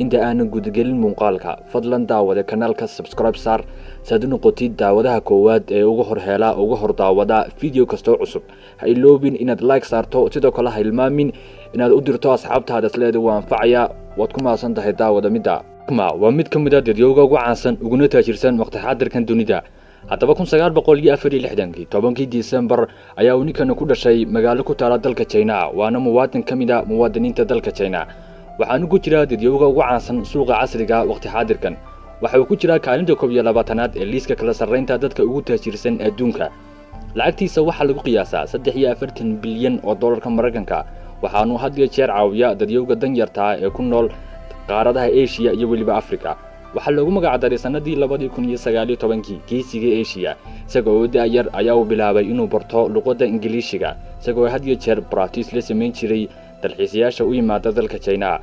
inta aanan gudagelin muuqaalka fadlan daawada kanaalka subscribe saar saad u noqotid daawadaha koowaad ee ugu hor daawada video kasta cusub ha iloobin inaad like saarto sidoo kale ha ilmaamin inaad u dirto asxaabtaada isleedo waa anfacaya waad ku maasan tahay daawada midda waa mid ka mid ah dadyoga ugu caansan uguna taajirsan waqti xaadirkan dunida haddaba 1964 tobankii December ayaa uu ninkan ku dhashay magaalo ku taala dalka China waana muwaadin ka mid ah muwaadiniinta dalka China waxaanu ku jiraa dadyoga ugu caansan suuqa casriga waqti xaadirkan waxa uu ku jiraa kaalinta 12aad ee liiska kala sarreynta dadka ugu taajirsan adduunka lacagtiisa waxa lagu qiyaasaa 43 bilyan oo dollarka Mareykanka waxaanu had iyo jeer caawiyaa dadyoga dan yarta ee ku nool qaaradaha Asia iyo waliba Afrika waxa lagu magac daray sanadii 2019 geesiga Asia isagoo yar ayaa uu bilaabay inuu barto luqadda Ingiriisiga isagoo had iyo jeer practice la sameyn jiray dalxiisayaasha u yimaada dalka China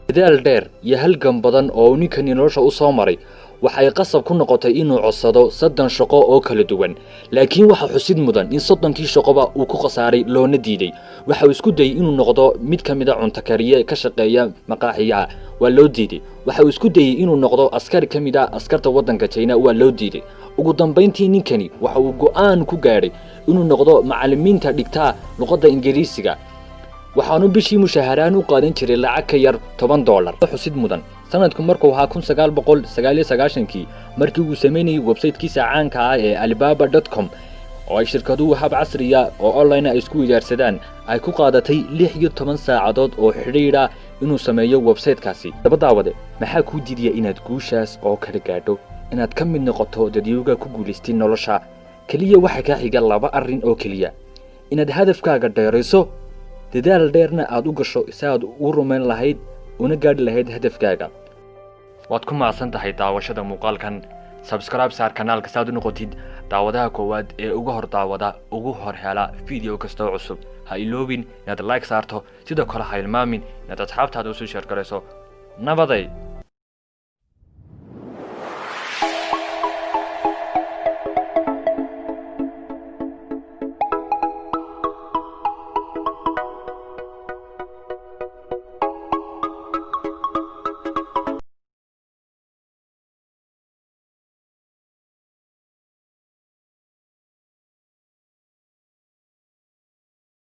dadaal dheer iyo halgan badan oo ninkan nolosha u soo maray waxay qasab ku noqotay inuu codsado 3 shaqo oo kala duwan laakiin waxa xusid mudan in 3kii shaqoba uu ku qasaaray loona diiday waxa uu isku dayay inuu noqdo mid ka mid ah cunto kariye ka shaqeeya maqaaxiyaha waa loo diiday waxa uu isku dayay inuu noqdo askari ka mid ah askarta wadanka China waa loo diiday ugu dambeyntii ninkani waxa uu go'aan ku gaaray inuu noqdo macallimiinta dhigta luqadda Ingiriisiga waxaanu bishii mushaharaan u qaadan jiray lacag ka yar $10 xusid mudan sanadku markuu ahaa 1999 markii uu sameeyay website-kiisa caanka ah ee alibaba.com oo ay shirkaduhu hab casri ah oo online ah isku ijaarsadaan ay ku qaadatay 16 saacadood oo xiriira inuu sameeyo website-kaasi daawade maxaa ku diidiya inaad guushaas oo kala gaadho inaad ka mid noqoto dadyoga ku guuleystay nolosha kaliya waxa ka xiga 2 arrin oo kaliya inaad hadafkaaga dheerayso dadaal dheerna aad u gasho si aad u rumayn lahayd una gaadhi lahayd hadafkaaga waad ku maasan tahay daawashada muuqaalkan subscribe saar kanaalka saad u noqotid daawadaha koowaad ee ugu hor hela video kasta cusub ha iloobin inaad like saarto sidoo kale ha ilmaamin inaad asxaabtaada u soo share garayso nabaday